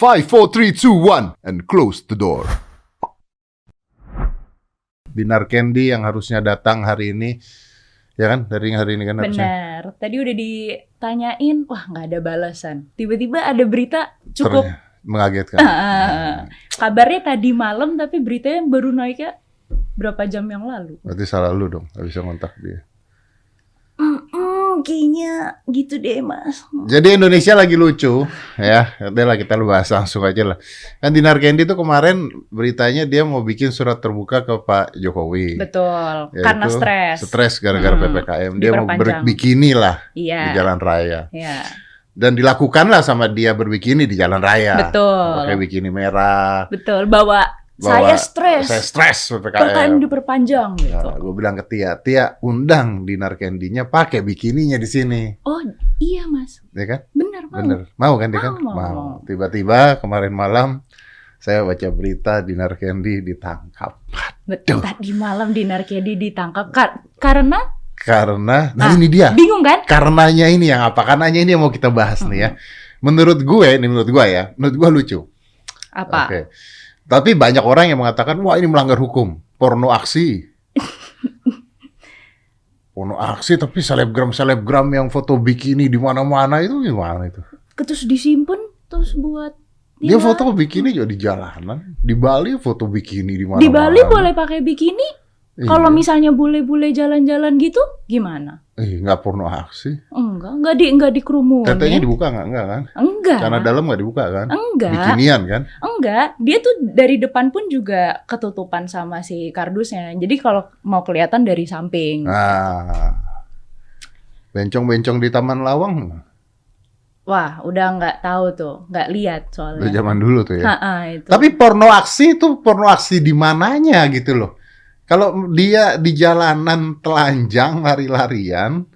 5, 4, 3, 2, 1, and close the door. Dinar Candy yang harusnya datang hari ini, ya kan? Dari hari ini kan harusnya. Benar. Tadi udah ditanyain, wah nggak ada balasan. Tiba-tiba ada berita cukup mengagetkan. Kabarnya tadi malam, tapi beritanya baru naiknya berapa jam yang lalu. Berarti salah lu dong, gak bisa ngontak dia. Kayaknya gitu deh, Mas. Jadi Indonesia lagi lucu, ya. Udah lah, kita bahas langsung aja lah. Kan Dinar Candy tuh kemarin beritanya dia mau bikin surat terbuka ke Pak Jokowi. Betul, Yaitu karena stres. Stres gara-gara PPKM. Dia mau Diperpanjang. berbikini lah Iya. di jalan raya. Iya. Dan dilakukanlah sama dia berbikini di jalan raya. Betul. Pakai bikini merah. Betul, saya stres. Saya stres PPKM PPKM. diperpanjang gitu. Nah, gue bilang ke Tia undang Dinar Candy-nya pakai bikininya di sini. Oh iya, Mas. Ya kan? Bener, mau. Bener. Mau kan dia kan? Mau. Tiba-tiba kemarin malam saya baca berita Dinar Candy ditangkap. Betul. Tadi malam Dinar Candy ditangkap karena Nah ini dia. bingung kan? Karenanya ini yang apa? Karenanya ini yang mau kita bahas nih ya. Menurut gue lucu. Apa? Oke. Tapi banyak orang yang mengatakan, wah ini melanggar hukum, porno aksi. Porno aksi, tapi selebgram yang foto bikini di mana-mana itu gimana itu? Terus disimpan, terus buat Dia foto bikini juga di jalanan, di Bali foto bikini di mana-mana. Di Bali boleh pakai bikini? Iya. Kalau misalnya bule-bule jalan-jalan gitu, gimana? Nggak porno aksi. Enggak dikerumunin. Tetenya dibuka nggak kan? Enggak. Karena dalam nggak dibuka kan? Enggak. Bikinian kan? Enggak, dia tuh dari depan pun juga ketutupan sama si kardusnya. Jadi kalau mau kelihatan dari samping. Nah, bencong-bencong di Taman Lawang. Wah, udah nggak tahu tuh, nggak lihat soalnya. Udah zaman dulu tuh ya. Itu. Tapi porno aksi itu porno aksi di mananya gitu loh. Kalau dia di jalanan telanjang lari-larian,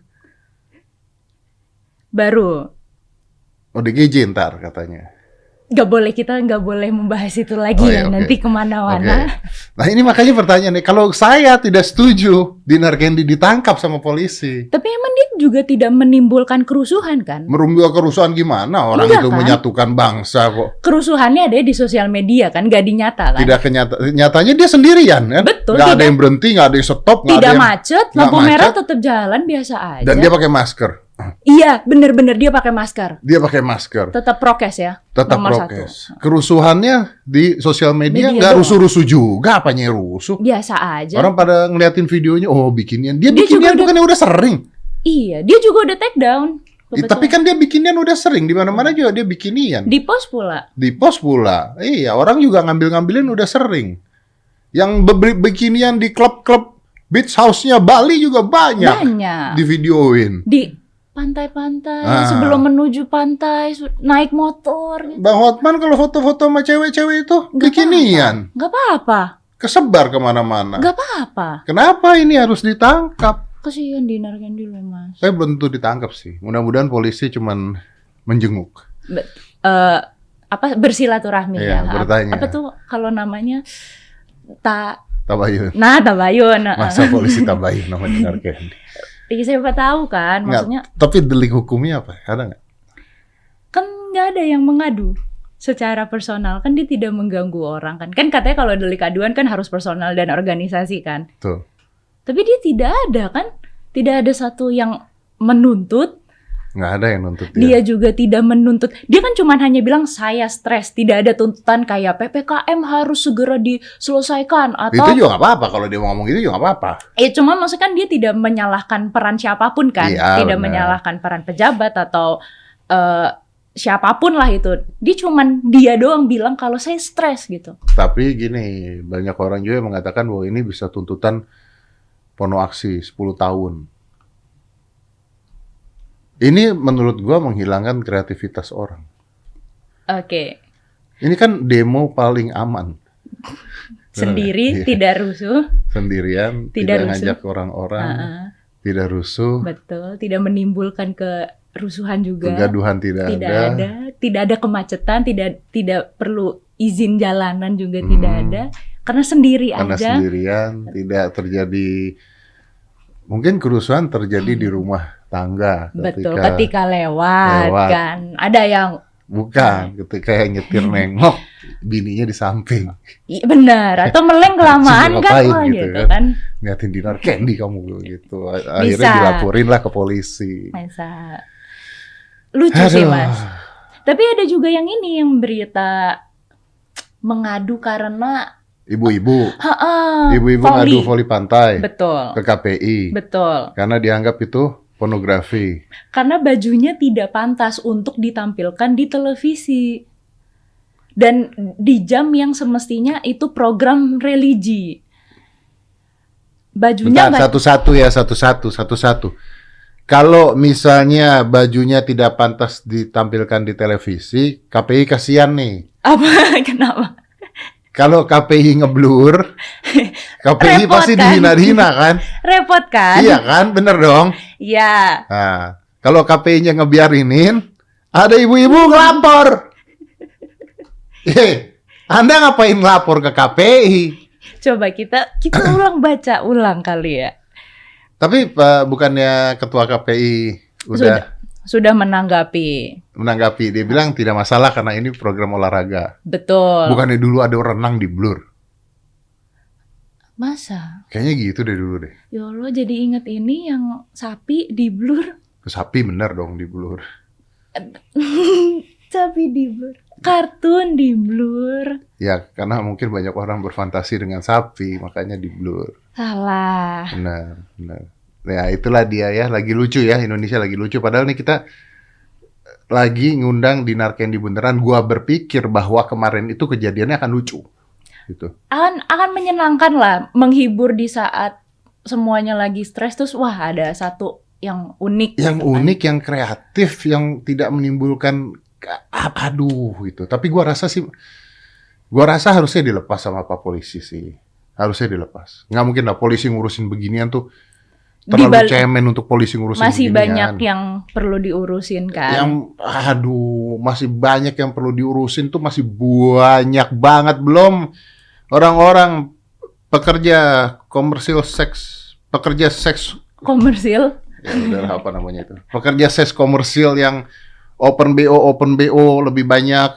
baru. ODGJ ntar katanya. Kita nggak boleh membahas itu lagi Iya, nanti kemana-mana. Nah ini makanya pertanyaan nih, kalau saya tidak setuju Dinar Candy ditangkap sama polisi. Tapi emang dia juga tidak menimbulkan kerusuhan kan? Merumbui kerusuhan gimana? Orang Enggak, itu kan? menyatukan bangsa kok. Kerusuhannya ada di sosial media kan, nggak dinyata kan? Tidak nyatanya dia sendirian kan? Betul, Nggak ada tidak. yang berhenti, nggak ada yang stop, nggak Tidak ada yang macet, nggak lampu merah macet. tetap jalan biasa aja. Dan dia pakai masker. Iya, bener-bener dia pakai masker. Dia pakai masker. Tetap prokes ya. Tetap nomor prokes. Kerusuhannya di sosial media Media nggak doang. rusuh-rusuh juga, apanya rusuh. Biasa aja. Orang pada ngeliatin videonya, oh bikinian. Dia Dia bikinian juga bukannya udah sering. Iya, dia juga udah take down. Tapi kan dia bikinian udah sering. Di mana-mana juga dia bikinian. Di post pula. Di post pula. Iya, orang juga ngambil-ngambilin udah sering. Yang bikinian di klub-klub beach house-nya Bali juga banyak. Di videoin. Di pantai-pantai, sebelum menuju pantai, naik motor. Gitu. Bang Hotman kalau foto-foto sama cewek-cewek itu bikinian. Gak apa-apa. Kesebar kemana-mana. Gak apa-apa. Kenapa ini harus ditangkap? Kasihan Dinar Candy loh, Mas. Saya belum tentu ditangkap sih. Mudah-mudahan polisi cuman menjenguk. Bersilaturahmi Iya, ya. bertanya. Apa tuh kalau namanya Tabayun. tabayun. Masa polisi tabayun nama Dinar Candy? Iya, siapa tahu kan, maksudnya. Tapi delik hukumnya apa? Ada nggak? Kan nggak ada yang mengadu secara personal, kan dia tidak mengganggu orang kan. Kan katanya kalau delik aduan kan harus personal dan organisasi kan. Tuh. Tapi dia tidak ada kan, tidak ada satu yang menuntut. Nggak ada yang nuntut Dia juga tidak menuntut. Dia kan cuma hanya bilang saya stres, tidak ada tuntutan kayak PPKM harus segera diselesaikan atau. Itu juga nggak apa-apa kalau dia mau ngomong itu juga nggak apa-apa. Cuma maksudnya kan dia tidak menyalahkan peran siapapun kan, Iya, tidak benar. menyalahkan peran pejabat atau siapapun lah itu. Dia doang bilang kalau saya stres gitu. Tapi gini, banyak orang juga yang mengatakan bahwa ini bisa tuntutan porno aksi 10 tahun. Ini menurut gua menghilangkan kreativitas orang. Oke. Ini kan demo paling aman. Sendiri, Iya. tidak rusuh. Sendirian, Tidak tidak ngajak rusuh. orang-orang, tidak rusuh, Betul, tidak menimbulkan kerusuhan juga. kegaduhan tidak ada. Tidak ada kemacetan, tidak perlu izin jalanan juga tidak ada. Karena sendiri Karena aja. sendirian, tidak terjadi. Mungkin kerusuhan terjadi di rumah tangga. Betul, ketika lewat kan. Ada yang Bukan, ketika yang nyetir nengok, bininya di samping. Iya benar, atau meleng kelamaan kan, Ngapain gitu kan. Ngeliatin dinar candy kamu gitu. Akhirnya Bisa. dilaporin lah ke polisi. Masa lucu sih Mas. Tapi ada juga yang ini yang berita mengadu karena Ibu-ibu voli. ngadu voli pantai Betul. ke KPI. Betul. Karena dianggap itu pornografi. Karena bajunya tidak pantas untuk ditampilkan di televisi. Dan di jam yang semestinya itu program religi. Bajunya Bentar, satu-satu. Kalau misalnya bajunya tidak pantas ditampilkan di televisi, KPI kasihan nih. apa? Kenapa? Kalau KPI ngeblur, KPI Repot pasti kan? dihina-hina kan? Repot kan? Iya kan, bener dong. Iya. Nah, kalau KPI-nya ngebiarinin, ada ibu-ibu ngelapor. Anda ngapain ngelapor ke KPI? Coba kita baca ulang kali ya. Tapi bukannya ketua KPI Sudah menanggapi. Dia bilang tidak masalah karena ini program olahraga. Betul. Bukannya dulu ada renang di blur? Masa? Kayaknya gitu deh dulu deh. Ya Allah, jadi inget ini yang sapi di blur. Sapi bener dong di blur. Sapi di blur. Kartun di blur. Ya, karena mungkin banyak orang berfantasi dengan sapi, makanya di blur. Salah. Benar. Ya, itulah dia ya, lagi lucu ya, Indonesia lagi lucu. Padahal nih kita lagi ngundang Dinar Candy beneran. Gua berpikir bahwa kemarin itu kejadiannya akan lucu. Gitu. Akan menyenangkan lah, menghibur di saat semuanya lagi stres. Terus wah, ada satu yang unik. Yang gitu kan. unik, yang kreatif, yang tidak menimbulkan aduh gitu. Tapi gua rasa harusnya dilepas sama Pak Polisi sih. Harusnya dilepas. Nggak mungkin lah polisi ngurusin beginian tuh. Terlalu cemen untuk polisi ngurusin masih beginian. banyak yang perlu diurusin kan. Masih banyak yang perlu diurusin tuh, masih banyak banget. Belum orang-orang pekerja seks Komersil. ya udah apa namanya itu, pekerja seks komersil yang open BO lebih banyak.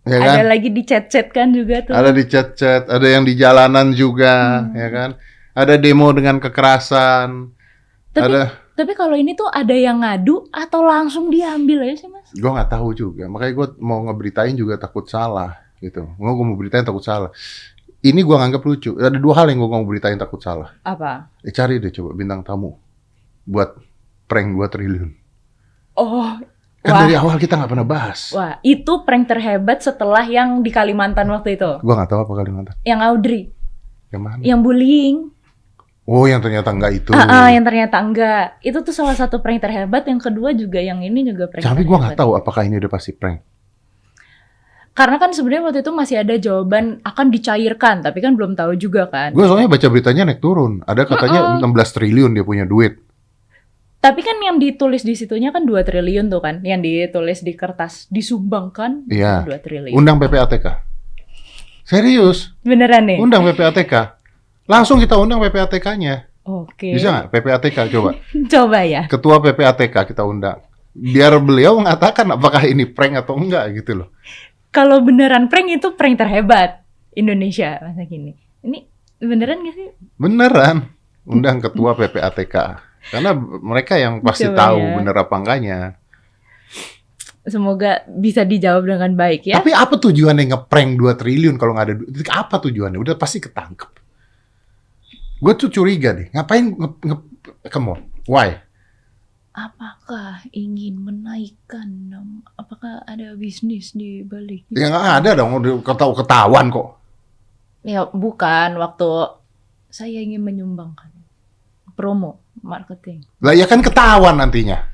Ya kan? Ada lagi di chat-chat kan juga tuh. Ada di chat-chat, ada yang di jalanan juga, ya kan? Ada demo dengan kekerasan. Tapi kalau ini tuh ada yang ngadu atau langsung diambil aja sih Mas? Gue nggak tahu juga, makanya gue mau ngeberitain juga takut salah gitu. Gue mau beritain takut salah. Ini gue nganggap lucu. Ada dua hal yang gue mau beritain takut salah. Apa? Cari deh coba bintang tamu buat prank 2 triliun. Oh, kan dari awal kita nggak pernah bahas. Wah, itu prank terhebat setelah yang di Kalimantan waktu itu. Gue nggak tahu apa Kalimantan. Yang Audrey. Yang mana? Yang bullying. Oh, yang ternyata enggak itu. Yang ternyata enggak. Itu tuh salah satu prank terhebat. Yang kedua juga yang ini juga prank Tapi terhebat. gue nggak tahu apakah ini udah pasti prank. Karena kan sebenarnya waktu itu masih ada jawaban akan dicairkan, tapi kan belum tahu juga kan. Gue soalnya baca beritanya naik turun. Ada katanya 16 triliun dia punya duit. Tapi kan yang ditulis di situnya kan 2 triliun tuh kan. Yang ditulis di kertas disumbangkan Iya. 2 triliun. Undang PPATK. Serius? Beneran nih? Undang PPATK. Langsung kita undang PPATK-nya. Oke. Bisa nggak PPATK coba? Coba ya. Ketua PPATK kita undang. Biar beliau mengatakan apakah ini prank atau enggak gitu loh. Kalau beneran prank itu prank terhebat Indonesia masa gini. Ini beneran gak sih? Beneran. Undang ketua PPATK. Karena mereka yang pasti Coba tahu ya. bener apa enggaknya. Semoga bisa dijawab dengan baik ya. Tapi apa tujuannya ngeprank 2 triliun kalau nggak ada duit? Apa tujuannya? Udah pasti ketangkep. Gue tuh curiga deh. Ngapain come on. Why? Apakah ingin menaikkan? Apakah ada bisnis di balik? Ya nggak ada dong. Ketahuan kok. Ya bukan, waktu saya ingin menyumbangkan promo marketing. Lah ya kan ketahuan nantinya.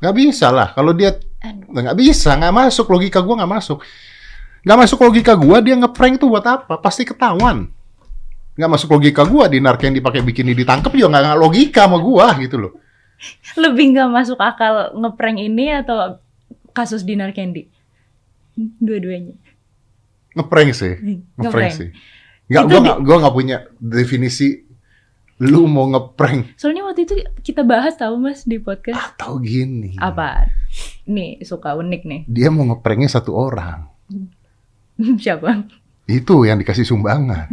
Nggak bisa lah. Kalau dia nggak bisa, nggak masuk logika gue, nggak masuk. Nggak masuk logika gue, dia ngeprank tuh buat apa? Pasti ketahuan. Nggak masuk logika gue, Dinar yang dipakai bikini ditangkap juga nggak logika sama gue gitu loh. Lebih nggak masuk akal ngeprank ini atau kasus Dinar Candy? Dua-duanya. Ngeprank sih. Ngeprank. Sih. Gue nggak punya definisi lu mau ngeprank. Soalnya waktu itu kita bahas tahu Mas di podcast. Tahu gini. Apa? Nih, suka unik nih. Dia mau ngepranknya satu orang. Siapa? Itu yang dikasih sumbangan.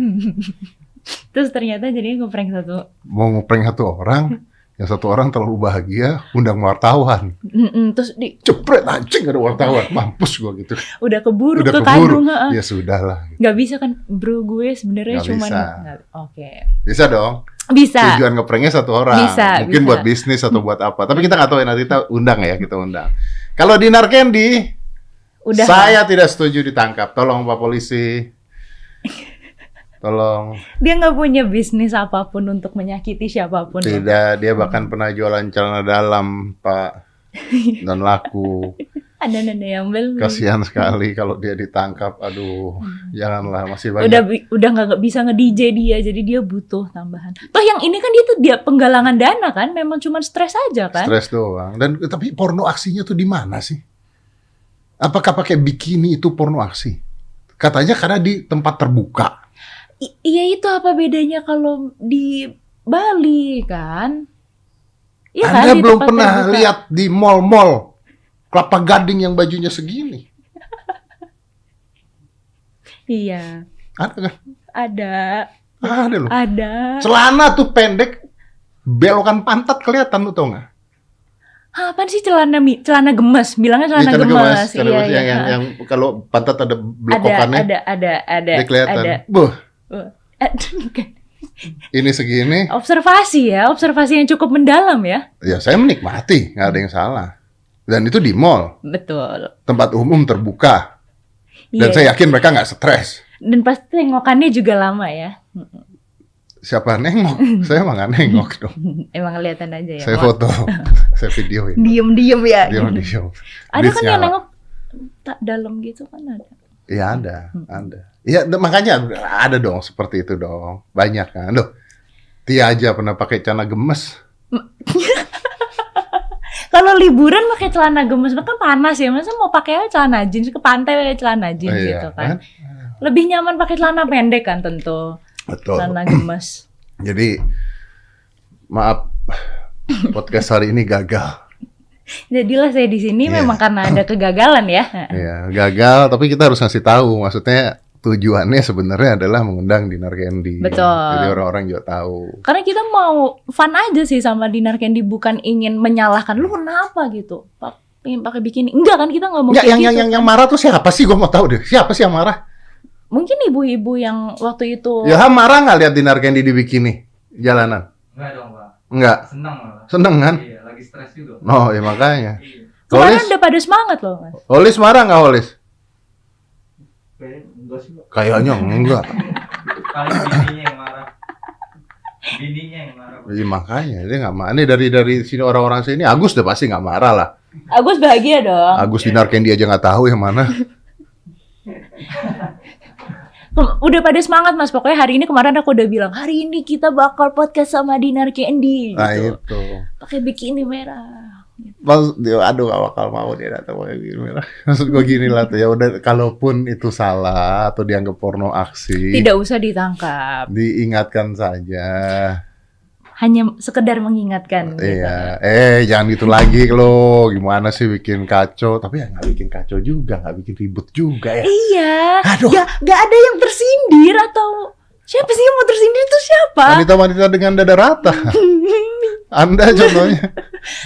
Terus ternyata jadinya ngeprank satu. Mau ngeprank satu orang, yang satu orang terlalu bahagia, undang wartawan. Terus Cepret anjing ada wartawan, mampus gua gitu. udah keburu Udah ke keburu, kandung. ya sudahlah. Gitu. Nggak bisa kan, bro, gue sebenarnya Nggak cuman bisa. Oke. Bisa dong. Bisa. Tujuan ngepranknya satu orang. Bisa, Mungkin bisa. buat bisnis atau buat apa. Tapi kita nggak tahu ya, nanti kita undang ya, kita undang. Kalau Dinar Candy, Udah. saya tidak setuju ditangkap. Tolong Pak Polisi. Tolong. Dia nggak punya bisnis apapun untuk menyakiti siapapun. loh. Tidak, dia bahkan pernah jualan celana dalam, Pak. Dan laku. Ada nada yang beli. Kasihan sekali kalau dia ditangkap. Aduh, janganlah, masih banyak. Udah nggak bisa nge-DJ dia, jadi dia butuh tambahan. Toh yang ini kan dia penggalangan dana kan, memang cuma stres aja kan. Stres doang. Dan tapi porno aksinya tuh di mana sih? Apakah pakai bikini itu porno aksi? Katanya karena di tempat terbuka. Iya, itu apa bedanya kalau di Bali kan? Iya kan, Anda di belum tempat pernah terbuka. lihat di mall-mall Kelapa Gading yang bajunya segini? Iya, Ada kan? ada. Ada loh. Ada. Celana tuh pendek, belokan pantat kelihatan, lu tau nggak? Apaan sih celana gemes? Bilangnya celana Celana gemes. celana Iya, gemes iya. yang kalau pantat ada belokannya, Ada. dia kelihatan. Ada. Buh, Aduh, kan. ini segini. Observasi yang cukup mendalam ya. Ya saya menikmati, nggak ada yang salah. Dan itu di mall, Betul. tempat umum terbuka. Dan Iya. saya yakin mereka nggak stres. Dan pasti tengokannya juga lama ya. Siapa nengok? Saya mah nggak nengok dong. Emang kelihatan aja ya. Saya Wah, foto, saya videoin. diem ya. Diam. Ada Blitz kan yang nyala. nengok tak dalam gitu kan ada. Iya ada. Iya makanya ada dong seperti itu dong. Banyak kan. Loh, Tia aja pernah pakai celana gemes. Kalau liburan pakai celana gemes kan panas ya. Masa mau pakai celana jeans ke pantai pakai celana jeans Iya, gitu kan. Lebih nyaman pakai celana pendek kan tentu. Betul. Celana gemes. Jadi maaf podcast hari ini gagal. Jadilah saya di sini Iya. memang karena ada kegagalan ya. Iya, gagal tapi kita harus ngasih tahu. Maksudnya tujuannya sebenarnya adalah mengundang Dinar Candy. Betul. Jadi orang-orang juga tahu. Karena kita mau fun aja sih sama Dinar Candy, bukan ingin menyalahkan lu kenapa gitu. Pengen pakai bikini. Enggak kan, kita nggak mau Nggak, kayak gitu. yang marah tuh siapa sih? Gue mau tahu deh. Siapa sih yang marah? Mungkin ibu-ibu yang waktu itu Ya marah nggak lihat Dinar Candy di bikini jalanan? Enggak dong, Pak. Enggak. Senang malah. Seneng kan? Iya, lagi stres juga. Oh ya makanya. Iya. kemarin Holis, udah pada semangat loh Mas. Holis marah nggak Holis? Kayaknya enggak sih, Pak. Kayaknya enggak. Paling bininya yang marah. Bininya yang marah, Pak. Iya makanya dia nggak marah. Ini dari sini orang-orang sini Agus udah pasti nggak marah lah. Agus bahagia dong. Agus Dinar Candy aja nggak tahu yang mana. Udah pada semangat Mas. Pokoknya hari ini, kemarin aku udah bilang hari ini kita bakal podcast sama Dinar Candy Nah gitu. itu. Pakai bikini merah. Pas dia aduh gak bakal mau dia datang pakai gini merah. Maksud gue gini lah tuh ya udah kalaupun itu salah atau dianggap porno aksi, Tidak usah ditangkap. diingatkan saja. Hanya sekedar mengingatkan gitu. Iya, jangan gitu lagi lo. Gimana sih bikin kacau? Tapi ya nggak bikin kacau juga, nggak bikin ribut juga ya. Iya. Aduh. Gak ada yang tersindir atau siapa sih yang mau tersindir itu siapa? Wanita-wanita dengan dada rata. Anda contohnya.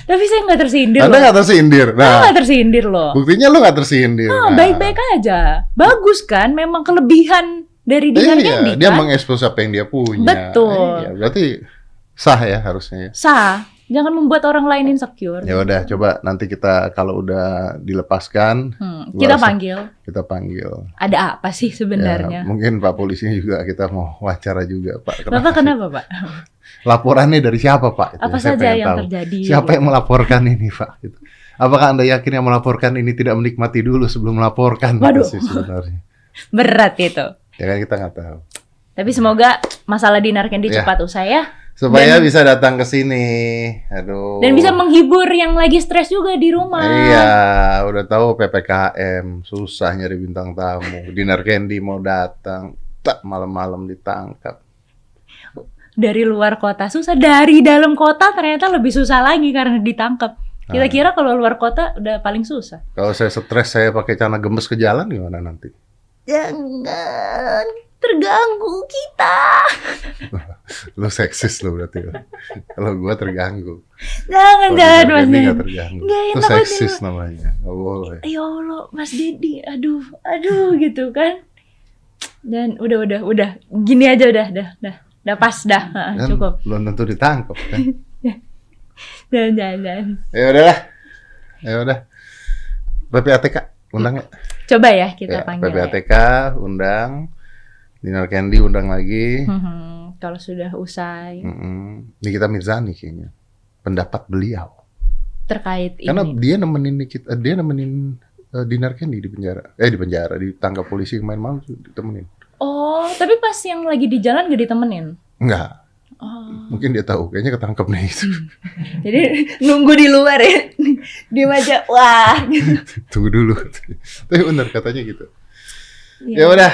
Tapi saya nggak tersindir Anda loh. nggak tersindir. Saya Nah, nggak tersindir loh. buktinya lo nggak tersindir. Oh, Nah. baik-baik aja. Bagus kan? Memang kelebihan dari Dinar Candy Dia kan? mengekspos apa yang dia punya. Betul. Iya, berarti sah ya harusnya. Ya. Sah. Jangan membuat orang lain insecure. Ya udah, coba nanti kita kalau udah dilepaskan, Kita gua panggil. kita panggil. Ada apa sih Ya, sebenarnya? mungkin Pak polisinya juga kita mau wawancara juga, Pak. Bapak kenapa, Pak? Laporannya dari siapa, Pak? Itu Apa saya saja pengen yang tahu. terjadi? Siapa yang melaporkan ini, Pak? Gitu. Apakah Anda yakin yang melaporkan ini tidak menikmati dulu sebelum melaporkan? Waduh. Sih sebenarnya. Berat itu. Ya kan kita nggak tahu. Tapi semoga masalah Dinar Candy Ya. cepat usai ya. Supaya bisa datang ke sini. Aduh. Dan bisa menghibur yang lagi stres juga di rumah. Iya, udah tahu PPKM, susah nyari bintang tamu. Dinar Candy mau datang, tak malam-malam ditangkap. Dari luar kota susah, dari dalam kota ternyata lebih susah lagi karena ditangkap. Kita kira kalau luar kota udah paling susah. Kalau saya stres, saya pakai celana gemes ke jalan gimana nanti? Jangan, terganggu kita. Lo seksis lo berarti. Kalau gua terganggu. Jangan Mas Ini Dedi. nggak terganggu. Nggak Itu enak seksis namanya. Nggak boleh. Ya Allah, Mas Dedi, aduh gitu kan. Dan udah, gini aja udah pas dah, Kan cukup. belum tentu ditangkap kan. Jangan. Ya udah. PPATK undang ya. Coba ya kita Ya, panggil. PPATK undang. Dinar Candy undang lagi. Kalau sudah usai Nikita Mirzani kayaknya. Pendapat beliau. terkait Karena ini. dia nemenin Dinar Candy di penjara, ditangkap polisi kemarin malam ditemenin. Oh, tapi pas yang lagi di jalan gak ditemenin? Enggak. Oh. Mungkin dia tahu, kayaknya ketangkep nih. Jadi nunggu di luar ya. Diem aja. Wah. Tunggu dulu. Tapi benar katanya gitu. Iya. Ya udah.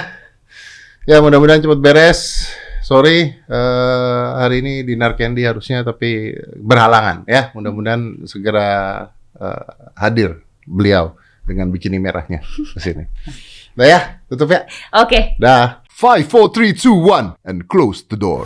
Ya mudah-mudahan cepat beres. Sorry, hari ini Dinar Candy harusnya tapi berhalangan ya. Mudah-mudahan segera hadir beliau dengan bikini merahnya ke sini. Nah ya, tutup ya. Oke. Dah. 5, 4, 3, 2, 1 and close the door.